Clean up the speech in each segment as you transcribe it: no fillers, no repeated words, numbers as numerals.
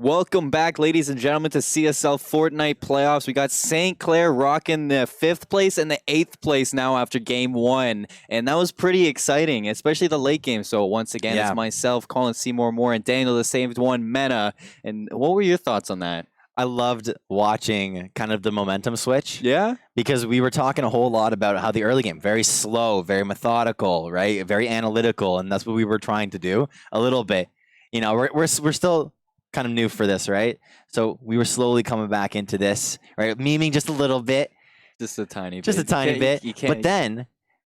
Welcome back, ladies and gentlemen, to CSL Fortnite playoffs. We got St. Clair rocking the 5th place and the 8th place now after game 1. And that was pretty exciting, especially the late game. So once again, it's myself, Colin Seymour Moore, and Daniel the Saved One Mena. And what were your thoughts on that? I loved watching kind of the momentum switch. Yeah? Because we were talking a whole lot about how the early game, very slow, very methodical, right? Very analytical. And that's what we were trying to do a little bit. You know, we're still kind of new for this, right? So we were slowly coming back into this, right? Memeing just a little bit. Just a tiny bit. Just a tiny bit. But then,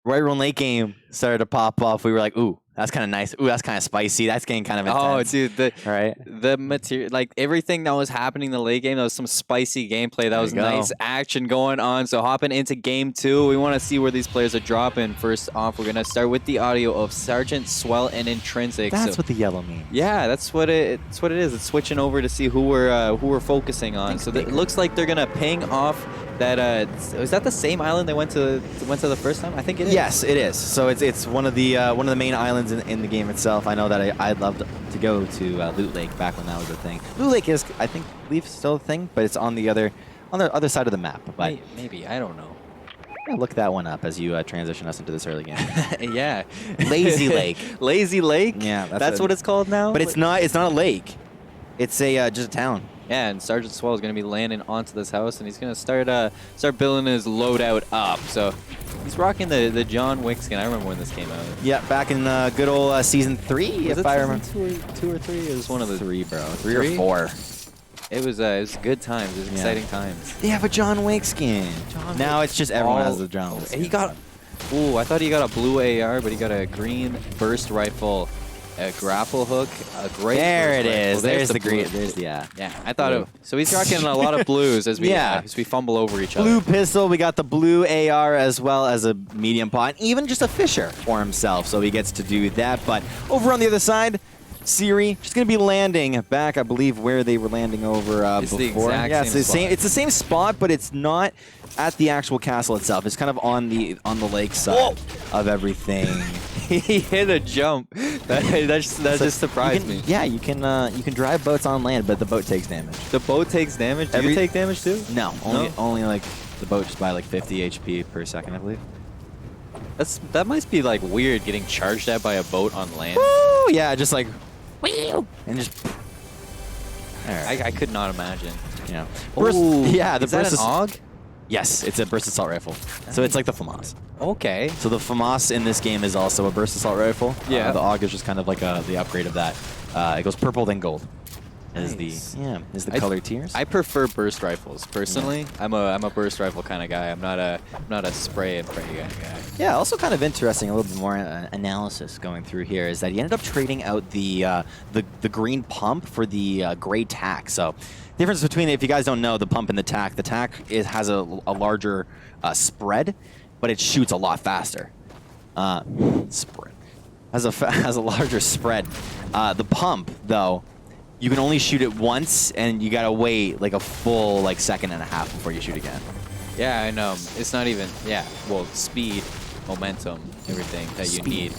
right when late game started to pop off, we were like, ooh, that's kind of nice. Ooh, that's kind of spicy. That's getting kind of intense. Oh, dude, the material, like everything that was happening in the late game, that was some spicy gameplay. That was nice action going on. So hopping into game 2, we want to see where these players are dropping. First off, we're gonna start with the audio of SGT.Swell and 1ntrinsic. That's what the yellow means. Yeah, that's what it is. It's switching over to see who we're focusing on. So it looks like they're gonna ping off that. Is that the same island they went to the first time? I think it is. Yes, it is. So it's one of the main islands in the game itself. I know that I'd love to go to Loot Lake back when that was a thing. Loot Lake is, I believe, still a thing, but it's on the other side of the map. But maybe, I don't know. I'll look that one up as you transition us into this early game. Yeah, Lazy Lake. Lazy Lake. Yeah, that's what it's called now. But it's not a lake. It's just a town. Yeah, and SGT.Swell is going to be landing onto this house, and he's going to start building his loadout up. So he's rocking the John Wick skin. I remember when this came out. Yeah, back in good old season 3, if I remember. Two or three? It was one of the 3, bro. 3 or 4. It was good times. It was exciting times. They have a John Wick skin. Now it's just everyone has the John Wick skin. He got. Ooh, I thought he got a blue AR, but he got a green burst rifle. A grapple hook, a great. There it is. Well, there's the green. There's yeah. I thought it. So he's rocking a lot of blues as we fumble over each other. Blue pistol. We got the blue AR as well as a medium pot, even just a Fisher for himself. So he gets to do that. But over on the other side, Ciri just gonna be landing back, I believe, where they were landing over before. It's the same. It's the same spot, but it's not at the actual castle itself. It's kind of on the lake side of everything. He hit a jump. That just surprised me. Yeah, you can drive boats on land, but the boat takes damage. The boat takes damage? Do you take damage too? No, only like the boat just by like 50 HP per second, I believe. That must be like weird getting charged at by a boat on land. Woo! Yeah, just like and just. I could not imagine. Yeah. Is that an AUG? Yes, it's a burst assault rifle. So it's like the FAMAS. Okay. So the FAMAS in this game is also a burst assault rifle. Yeah. The AUG is just kind of like the upgrade of that. It goes purple then gold. Nice. Is the color tiers. I prefer burst rifles personally. Yeah. I'm a burst rifle kind of guy. I'm not a spray and pray guy. Yeah. Also, kind of interesting. A little bit more analysis going through here is that he ended up trading out the green pump for the gray tack. So difference between, if you guys don't know, the pump and the tack. The tack has a larger spread, but it shoots a lot faster. Spread has a larger spread. The pump though, you can only shoot it once, and you gotta wait like a full second and a half before you shoot again. Yeah, I know. It's not even. Yeah, well, speed, momentum, everything that you need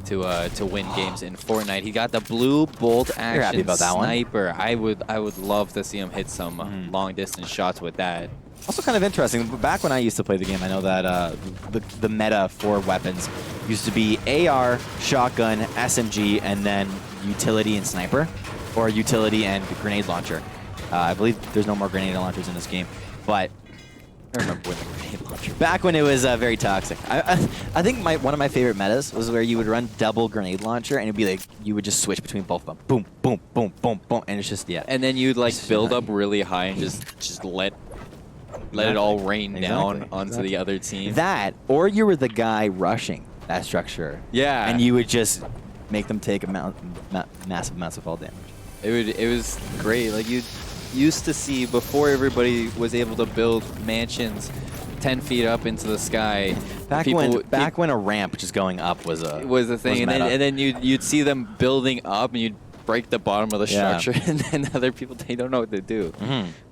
to win games in Fortnite. He got the blue bolt action You're happy about that sniper. I would love to see him hit some long distance shots with that. Also kind of interesting, back when I used to play the game, I know that the meta for weapons used to be AR, shotgun, SMG, and then utility and sniper, or utility and grenade launcher. I believe there's no more grenade launchers in this game, but I remember when the grenade launcher. Back when it was very toxic. I think one of my favorite metas was where you would run double grenade launcher, and it'd be like you would just switch between both of them. Boom, boom, boom, boom, boom, and it's just And then you'd build up really high and just let it all rain down onto the other team. That, or you were the guy rushing that structure. Yeah. And you would just make them take massive amounts of fall damage. It was great. Like you used to see before everybody was able to build mansions 10 feet up into the sky. Back when a ramp just going up was a thing, and then you'd see them building up, and you'd break the bottom of the structure, and then other people, they don't know what to do.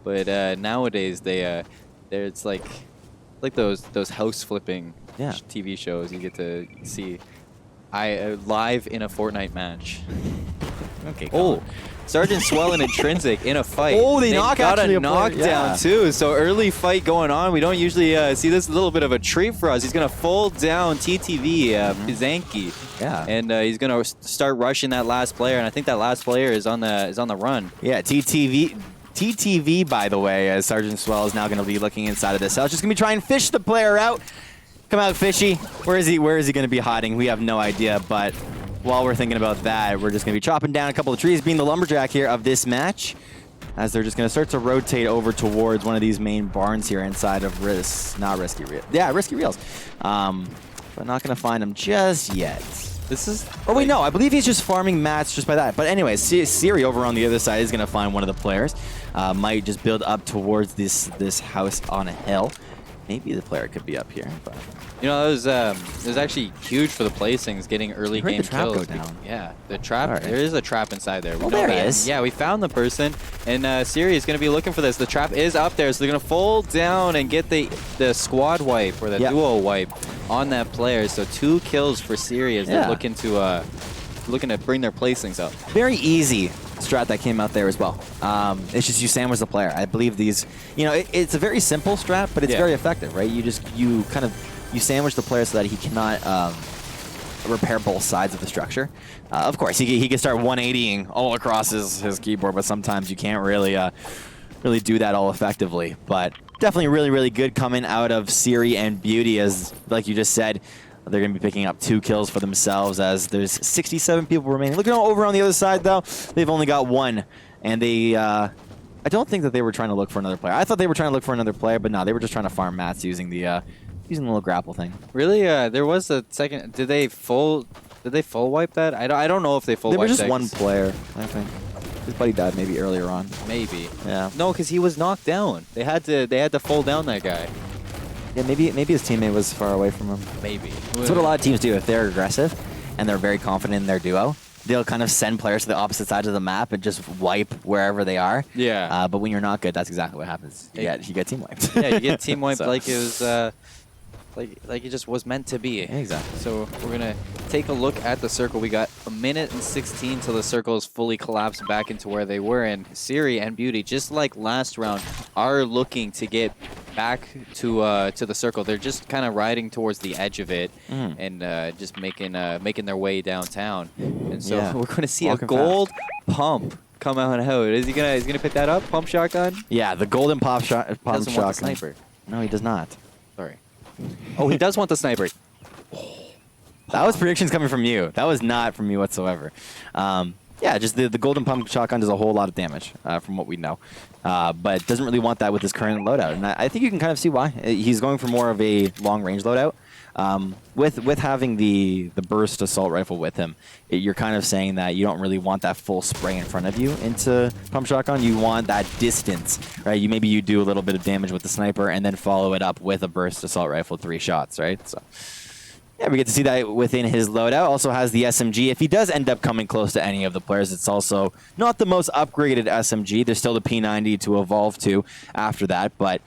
But nowadays it's like those house flipping TV shows you get to see. Live in a Fortnite match. Okay. Cool. Sergeant.Swell and 1ntrinsic in a fight. Oh, they knock got actually a a player, knockdown yeah. too. So early fight going on. We don't usually see this. A little bit of a treat for us. He's gonna fold down TTV Pizanki. Yeah. And he's gonna start rushing that last player. And I think that last player is on the run. Yeah, TTV, by the way, as Sergeant.Swell is now going to be looking inside of this house. Just going to be trying to fish the player out. Come out, fishy. Where is he going to be hiding? We have no idea, but while we're thinking about that, we're just going to be chopping down a couple of trees, being the lumberjack here of this match, as they're just going to start to rotate over towards one of these main barns here inside of Risky Reels. But not going to find him just yet. This is... Oh, wait, no. I believe he's just farming mats just by that. But anyways, Ciri over on the other side is going to find one of the players. Might just build up towards this house on a hill. Maybe the player could be up here. But you know, it was actually huge for the placings, getting early game the trap kills. go down. Yeah, the trap. Right. There is a trap inside there. We Oh, know there he that. is. Yeah, we found the person, and Ciri is going to be looking for this. The trap is up there, so they're going to fold down and get the squad wipe or the duo wipe on that player. So 2 kills for Ciri as they're looking to bring their placings up. very easy strat that came out there as well. It's just you sandwich the player. I believe these, you know, it's a very simple strat, but it's very effective, right? You sandwich the player so that he cannot repair both sides of the structure. Of course, he can start 180ing all across his keyboard, but sometimes you can't really do that all effectively. But definitely really, really good coming out of Ciri and Beauty, as like you just said. They're going to be picking up 2 kills for themselves as there's 67 people remaining. Looking over on the other side, though, they've only got 1. And they, I don't think that they were trying to look for another player. I thought they were trying to look for another player, but no, they were just trying to farm mats using the little grapple thing. Really? There was a second. Did they full wipe that? I don't know if they full wiped that. They were just 1 player, I think. His buddy died maybe earlier on. Maybe. Yeah. No, because he was knocked down. They had to fold down that guy. Yeah, maybe his teammate was far away from him. Maybe. That's what a lot of teams do. If they're aggressive and they're very confident in their duo, they'll kind of send players to the opposite sides of the map and just wipe wherever they are. Yeah. But when you're not good, that's exactly what happens. You get team wiped. Yeah, you get team wiped like it was like it just was meant to be. Exactly. So we're gonna take a look at the circle. We got 1 minute and 16 till the circle is fully collapsed back into where they were. And Ciri and Beauty, just like last round, are looking to get back to the circle. They're just kind of riding towards the edge of it and just making their way downtown. And so we're going to see a gold pump come out. Is he's gonna pick that up? Pump shotgun? Yeah, the golden pump Doesn't want the shotgun. sniper. No, he does not. Sorry. Oh, he does want the sniper. That was predictions coming from you. That was not from me whatsoever. Yeah, just the golden pump shotgun does a whole lot of damage from what we know. But doesn't really want that with his current loadout. And I think you can kind of see why. He's going for more of a long-range loadout. With having the burst assault rifle with him, you're kind of saying that you don't really want that full spray in front of you into pump shotgun. You want that distance, right? Maybe you do a little bit of damage with the sniper and then follow it up with a burst assault rifle, 3 shots, right? So yeah, we get to see that within his loadout. Also has the SMG. If he does end up coming close to any of the players, it's also not the most upgraded SMG. There's still the P90 to evolve to after that, but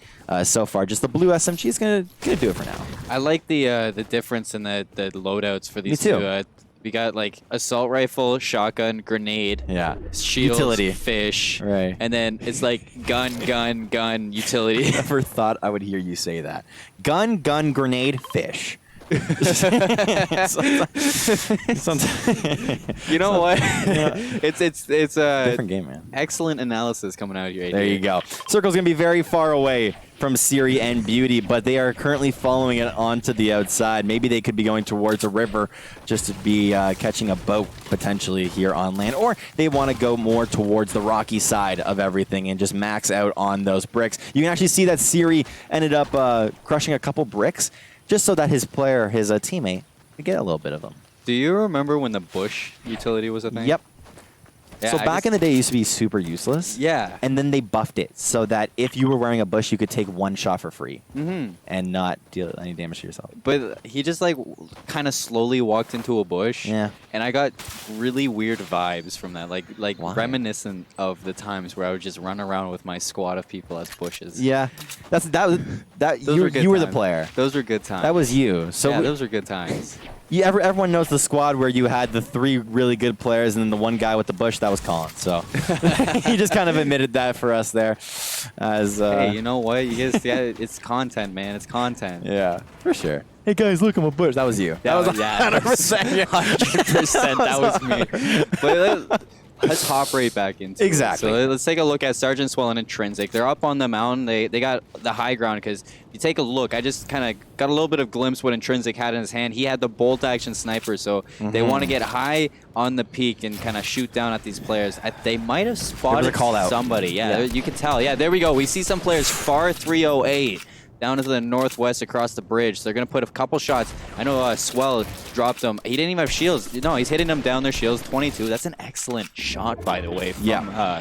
so far, just the blue SMG is gonna do it for now. I like the difference in the loadouts for these Me too. two. We got like assault rifle, shotgun, grenade, shields, utility, fish, right? And then it's like gun, utility. Never thought I would hear you say that. Gun, grenade, fish. Sometimes, you know what? It's a different game, man. Excellent analysis coming out here. There you go. Circle's gonna be very far away from Ciri and Beauty, but they are currently following it onto the outside. Maybe they could be going towards a river just to be catching a boat potentially here on land, or they want to go more towards the rocky side of everything and just max out on those bricks. You can actually see that Ciri ended up crushing a couple bricks just so that his teammate could get a little bit of them. Do you remember when the bush utility was a thing? Yep. Yeah, so back in the day, it used to be super useless. Yeah. And then they buffed it so that if you were wearing a bush, you could take 1 shot for free and not deal any damage to yourself. But he just like kind of slowly walked into a bush. Yeah. And I got really weird vibes from that, like Why? reminiscent of the times where I would just run around with my squad of people as bushes. Yeah. You were the player. Those were good times. That was you. So yeah, those were good times. everyone knows the squad where you had the 3 really good players and then the one guy with the bush that was Colin. So he just kind of admitted that for us there. As hey, you know what? You guys, yeah, it's content, man. It's content. Yeah, for sure. Hey guys, look, I'm a bush. That was you. That was 100%. 100%. That was me. But let's hop right back into exactly. it. So let's take a look at SGT.Swell and 1ntrinsic. They're up on the mountain. They got the high ground because if you take a look, I just kind of got a little bit of glimpse what 1ntrinsic had in his hand. He had the bolt action sniper, so they want to get high on the peak and kind of shoot down at these players. They might have spotted somebody. Yeah, you can tell. Yeah, there we go. We see some players far 308. Down to the northwest across the bridge. So they're going to put a couple shots. I know Swell dropped them. He didn't even have shields. No, he's hitting them down their shields. 22. That's an excellent shot, by the way,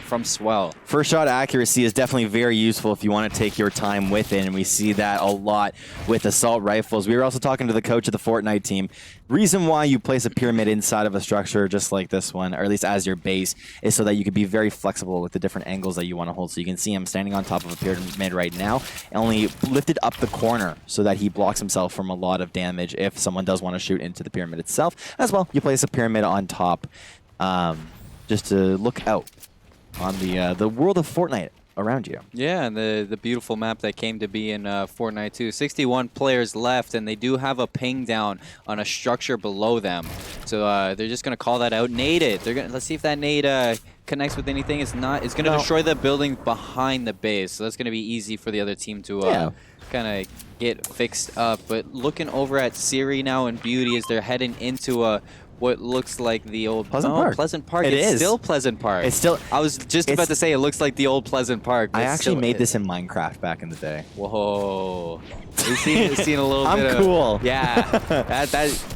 from Swell. First shot accuracy is definitely very useful if you want to take your time with it, and we see that a lot with assault rifles. We were also talking to the coach of the Fortnite team. Reason why you place a pyramid inside of a structure just like this one, or at least as your base, is so that you can be very flexible with the different angles that you want to hold. So you can see him standing on top of a pyramid right now, and only lifted up the corner so that he blocks himself from a lot of damage if someone does want to shoot into the pyramid itself. As well, you place a pyramid on top just to look out on the world of Fortnite around you. Yeah, and the beautiful map that came to be in Fortnite too. 61 players left, and they do have a ping down on a structure below them. So they're just gonna call that out. Nade it. They're gonna let's see if that nade connects with anything. It's not. It's gonna destroy the building behind the base. So that's gonna be easy for the other team to kind of get fixed up. But looking over at Ciri now and Beauty as they're heading into what looks like the old Pleasant Park. It's still Pleasant Park. It's still. I was just about to say it looks like the old Pleasant Park. I actually made this in Minecraft back in the day. Whoa! We've seen a little bit. I'm cool. Yeah,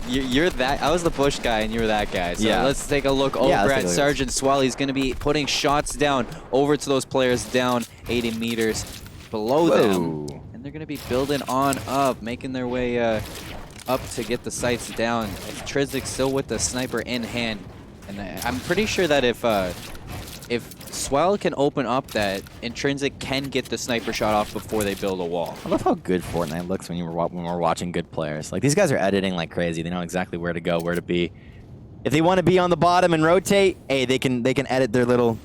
you're that. I was the bush guy and you're that guy. So let's take a look over at SGT.Swell. He's going to be putting shots down over to those players down 80 meters below them, and they're going to be building on up, making their way up to get the sights down. 1ntrinsic still with the sniper in hand, and I'm pretty sure that if Swell can open up, that 1ntrinsic can get the sniper shot off before they build a wall. I love how good Fortnite looks when we're watching good players. Like, these guys are editing like crazy. They know exactly where to go, where to be. If they want to be on the bottom and rotate, hey, they can edit their little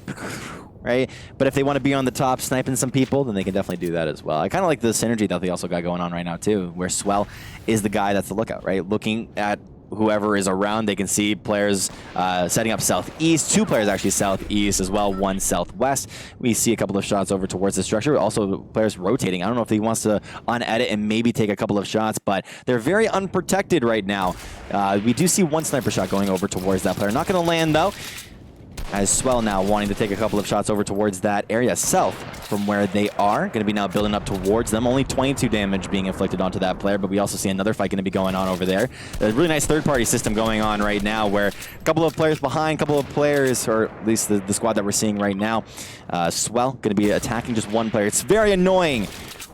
right? But if they want to be on the top sniping some people, then they can definitely do that as well. I kind of like the synergy that they also got going on right now too, where Swell is the guy that's the lookout, right? Looking at whoever is around, they can see players setting up southeast, 2 players actually southeast as well, 1 southwest. We see a couple of shots over towards the structure. Also, players rotating. I don't know if he wants to unedit and maybe take a couple of shots, but they're very unprotected right now. We do see 1 sniper shot going over towards that player. Not going to land though, as Swell now wanting to take a couple of shots over towards that area south from where they are. Going to be now building up towards them. Only 22 damage being inflicted onto that player, but we also see another fight going to be going on over there. A really nice third-party system going on right now where a couple of players behind, a couple of players, or at least the squad that we're seeing right now. Swell going to be attacking just 1 player. It's very annoying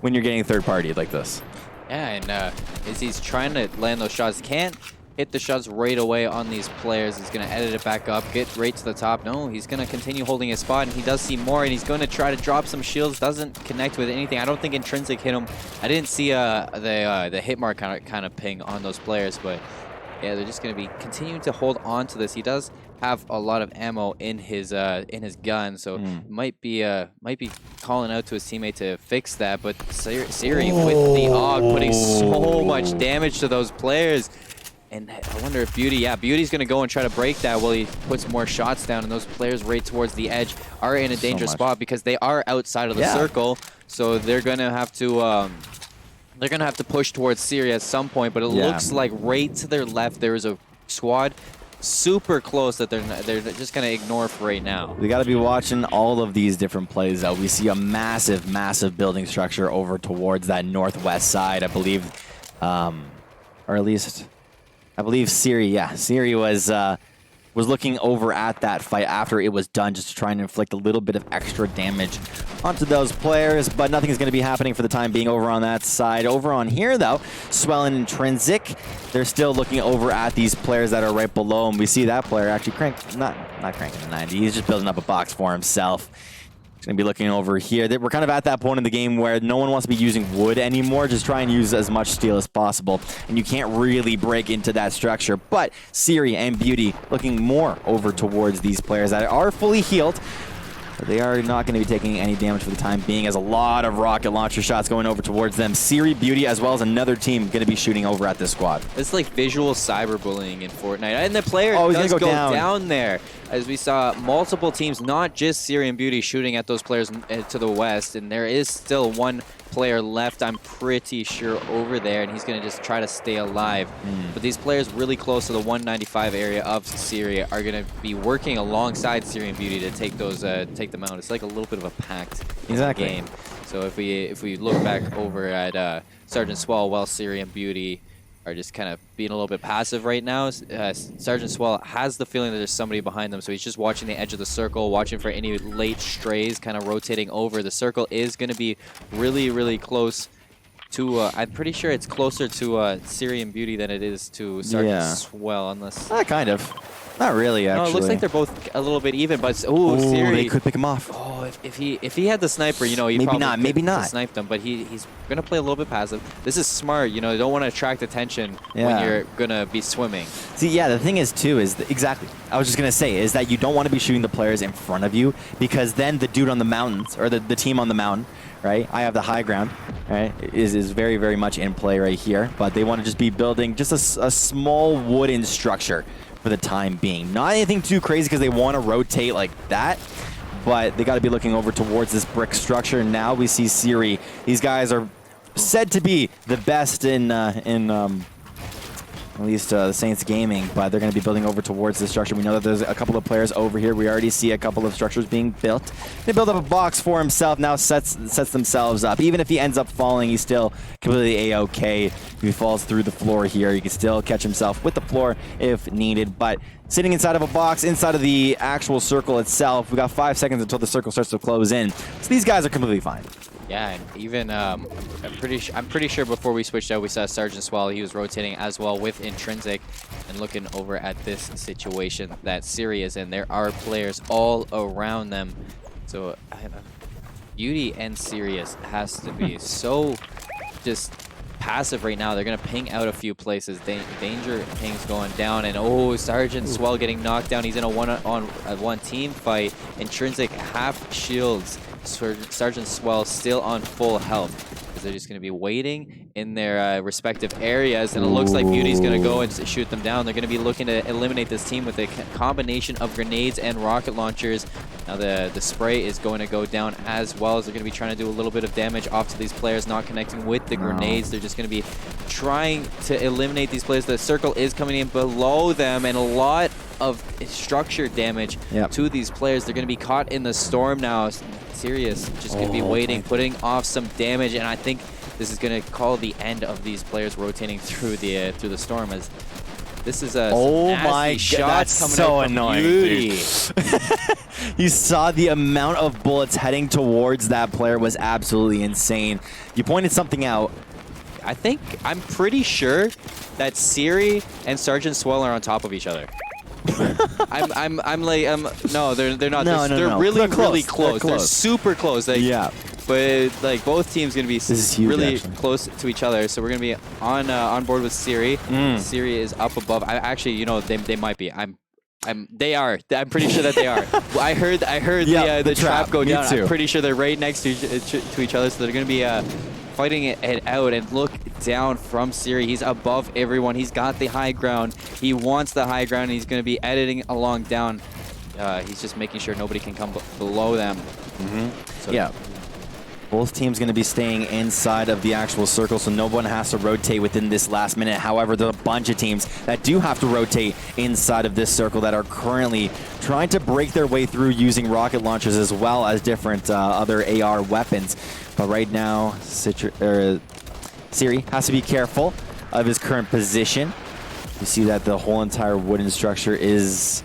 when you're getting third-party like this. Yeah, and as he's trying to land those shots, can't hit the shots right away on these players. He's going to edit it back up, get right to the top. No, he's going to continue holding his spot, and he does see more, and he's going to try to drop some shields. Doesn't connect with anything. I don't think 1ntrinsic hit him. I didn't see the hit mark kind of ping on those players, but yeah, they're just going to be continuing to hold on to this. He does have a lot of ammo in his gun, so might be calling out to his teammate to fix that. But Ciri with the AUG putting so much damage to those players. And I wonder if Beauty's going to go and try to break that while he puts more shots down. And those players right towards the edge are in a dangerous spot because they are outside of the circle. So they're going to have to push towards Ciri at some point. But it looks like right to their left there is a squad super close that they're just going to ignore for right now. We got to be watching all of these different plays out. We see a massive, massive building structure over towards that northwest side, I believe, or at least I believe Ciri, Ciri was looking over at that fight after it was done, just to try and inflict a little bit of extra damage onto those players, but nothing is going to be happening for the time being over on that side. Over on here, though, Swell and 1ntrinsic, they're still looking over at these players that are right below, and we see that player actually not cranking the 90. He's just building up a box for himself. Going to be looking over here. We're kind of at that point in the game where no one wants to be using wood anymore. Just try and use as much steel as possible. And you can't really break into that structure. But Ciri and Beauty looking more over towards these players that are fully healed. But they are not going to be taking any damage for the time being, as a lot of rocket launcher shots going over towards them. Ciri, Beauty, as well as another team going to be shooting over at this squad. It's like visual cyberbullying in Fortnite. And the player he's does gonna go go down there. As we saw multiple teams, not just Ciri and Beauty, shooting at those players to the west. And there is still one player left, I'm pretty sure, over there. And he's going to just try to stay alive. But these players really close to the 195 area of Ciri are going to be working alongside Ciri and Beauty to take those take them out. It's like a little bit of a pact in the game. So if we look back over at Sergeant.Swell, while Ciri and Beauty are just kind of being a little bit passive right now, Sergeant.Swell has the feeling that there's somebody behind them, so he's just watching the edge of the circle, watching for any late strays, kind of rotating over. The circle is going to be really, really close to, I'm pretty sure it's closer to Ciri and Beauty than it is to Sergeant.Swell, unless... kind of. Not really, actually. No, it looks like they're both a little bit even, but Ciri, they could pick him off. Oh, if he had the sniper, you know, he maybe not sniped them, but he's gonna play a little bit passive. This is smart, you know. You don't want to attract attention when you're gonna be swimming. See, yeah, the thing is too is exactly. I was just gonna say is that you don't want to be shooting the players in front of you, because then the dude on the mountains, or the team on the mountain, right? I have the high ground, right? Is very, very much in play right here. But they want to just be building just a small wooden structure for the time being. Not anything too crazy, because they want to rotate like that. But they got to be looking over towards this brick structure. Now we see Ciri. These guys are said to be the best in at least the Saints Gaming, but they're going to be building over towards the structure. We know that there's a couple of players over here. We already see a couple of structures being built. They build up a box for himself, now sets themselves up. Even if he ends up falling, he's still completely A-okay. If he falls through the floor here, he can still catch himself with the floor if needed. But sitting inside of a box, inside of the actual circle itself, we got 5 seconds until the circle starts to close in. So these guys are completely fine. Yeah, and even I'm pretty sure before we switched out, we saw Sergeant.Swell. He was rotating as well with 1ntrinsic, and looking over at this situation that Ciri is in. There are players all around them, so Beauty and Sirius has to be so just passive right now. They're gonna ping out a few places. Danger pings going down, and Sergeant.Swell getting knocked down. He's in a one team fight. 1ntrinsic half shields. Sergeant.Swell still on full health, because they're just going to be waiting in their respective areas, and it looks like Beauty's going to go and shoot them down. They're going to be looking to eliminate this team with a combination of grenades and rocket launchers. Now the spray is going to go down, as well as they're going to be trying to do a little bit of damage off to these players, not connecting with the grenades. They're just going to be trying to eliminate these players. The circle is coming in below them, and a lot of structure damage to these players. They're going to be caught in the storm now. Sirius just going to be waiting, putting off some damage, and I think this is going to call the end of these players rotating through the storm, as this is a my shot God, that's coming so out from annoying, Beauty. Dude. You saw the amount of bullets heading towards that player was absolutely insane. You pointed something out. I'm pretty sure that Ciri and Sergeant.Swell are on top of each other. No, they're not. No, they're really close. They're super close. Like, but like both teams gonna be really close to each other. So we're gonna be on board with Ciri. Ciri is up above. I actually, you know, they might be. They are. I'm pretty sure that they are. I heard the trap go down. I'm pretty sure they're right next to each other. So they're gonna be fighting it out, and look down from Ciri. He's above everyone. He's got the high ground. He wants the high ground, and he's going to be editing along down. He's just making sure nobody can come below them. So both teams going to be staying inside of the actual circle, so no one has to rotate within this last minute. However, there's a bunch of teams that do have to rotate inside of this circle that are currently trying to break their way through using rocket launchers as well as different other AR weapons. But right now, Ciri has to be careful of his current position. You see that the whole entire wooden structure is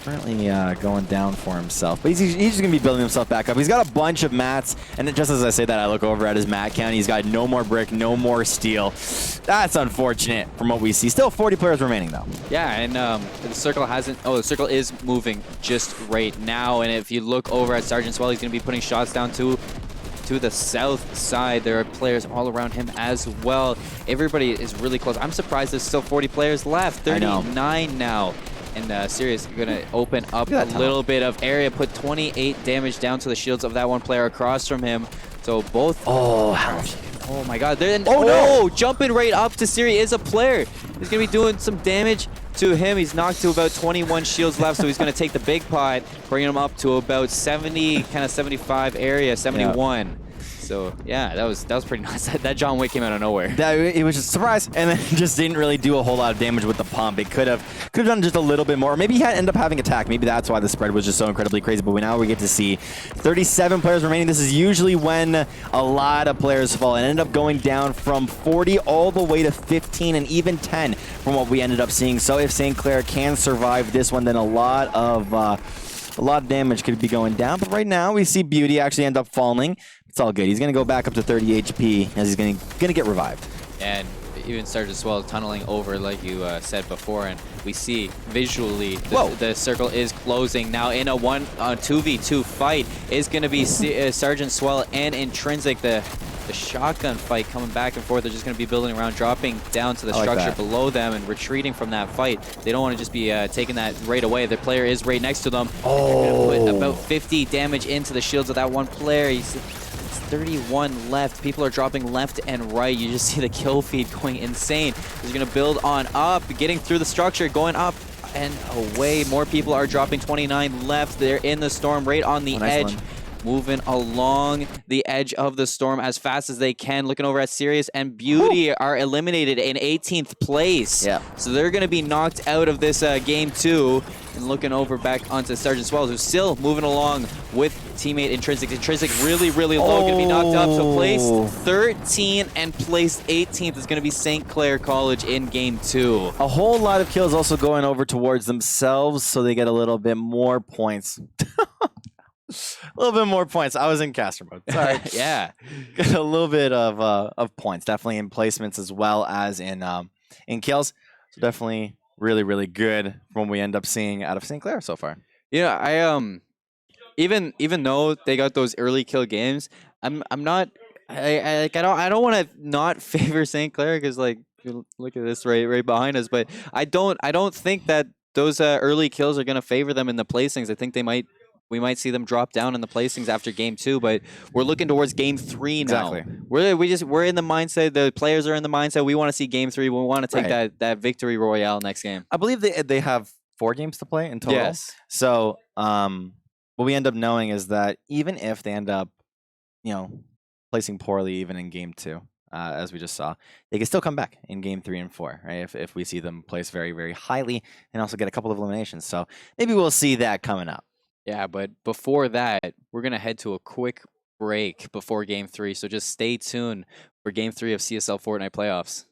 currently going down for himself. But he's just going to be building himself back up. He's got a bunch of mats, and just as I say that, I look over at his mat count. He's got no more brick, no more steel. That's unfortunate from what we see. Still 40 players remaining, though. Yeah, and the circle hasn't... Oh, the circle is moving just right now, and if you look over at SGT.Swell, he's going to be putting shots down to the south side. There are players all around him as well. Everybody is really close. I'm surprised there's still 40 players left. 39 now. And Ciri is going to open up a little bit of area, put 28 damage down to the shields of that one player across from him. So both... Oh, how... Oh my god. Oh no! Jumping right up to Ciri is a player. He's going to be doing some damage to him. He's knocked to about 21 shields left, so he's going to take the big pot, bringing him up to about 70, kind of 75 area, 71. Yep. So yeah, that was pretty nice. That John Wick came out of nowhere. It was just a surprise, and then just didn't really do a whole lot of damage with the pump. It could have done just a little bit more. Maybe he had end up having attack. Maybe that's why the spread was just so incredibly crazy. But now we get to see 37 players remaining. This is usually when a lot of players fall and end up going down from 40 all the way to 15 and even 10 from what we ended up seeing. So if St. Clair can survive this one, then a lot of damage could be going down. But right now we see Beauty actually end up falling. It's all good. He's going to go back up to 30 HP as he's going to get revived. And even SGT.Swell tunneling over like you said before, and we see visually the circle is closing now in a 2v2 fight. Is going to be SGT.Swell and 1ntrinsic. The shotgun fight coming back and forth. They're just going to be building around, dropping down to the structure below them and retreating from that fight. They don't want to just be taking that right away. The player is right next to them. Oh. They're going to put about 50 damage into the shields of that one player. He's 31 left. People are dropping left and right. You just see the kill feed going insane. He's going to build on up, getting through the structure, going up and away. More people are dropping. 29 left. They're in the storm right on the edge. Moving along the edge of the storm as fast as they can. Looking over at Sirius and Beauty are eliminated in 18th place. Yeah. So they're going to be knocked out of this game 2. And looking over back onto SGT.Swell, who's still moving along with teammate 1ntrinsic. 1ntrinsic really, really low. Going to be knocked up. So place 13 and place 18th is going to be St. Clair College in game 2. A whole lot of kills also going over towards themselves, so they get a little bit more points. A little bit more points. I was in caster mode. Sorry. Yeah. Got a little bit of points, definitely in placements as well as in kills. So definitely really, really good from what we end up seeing out of St. Clair so far. Yeah, I even though they got those early kill games, I don't want to not favor St. Clair because like look at this right behind us, but I don't think that those early kills are going to favor them in the placings. I think we might see them drop down in the placings after game 2, but we're looking towards game 3 now. Exactly. We're in the mindset. The players are in the mindset. We want to see game 3. We want to take that victory royale next game. I believe they have 4 games to play in total. Yes. So what we end up knowing is that even if they end up, placing poorly even in game 2, as we just saw, they can still come back in game 3 and 4, right? If we see them place very, very highly and also get a couple of eliminations. So maybe we'll see that coming up. Yeah, but before that, we're going to head to a quick break before Game 3, so just stay tuned for Game 3 of CSL Fortnite Playoffs.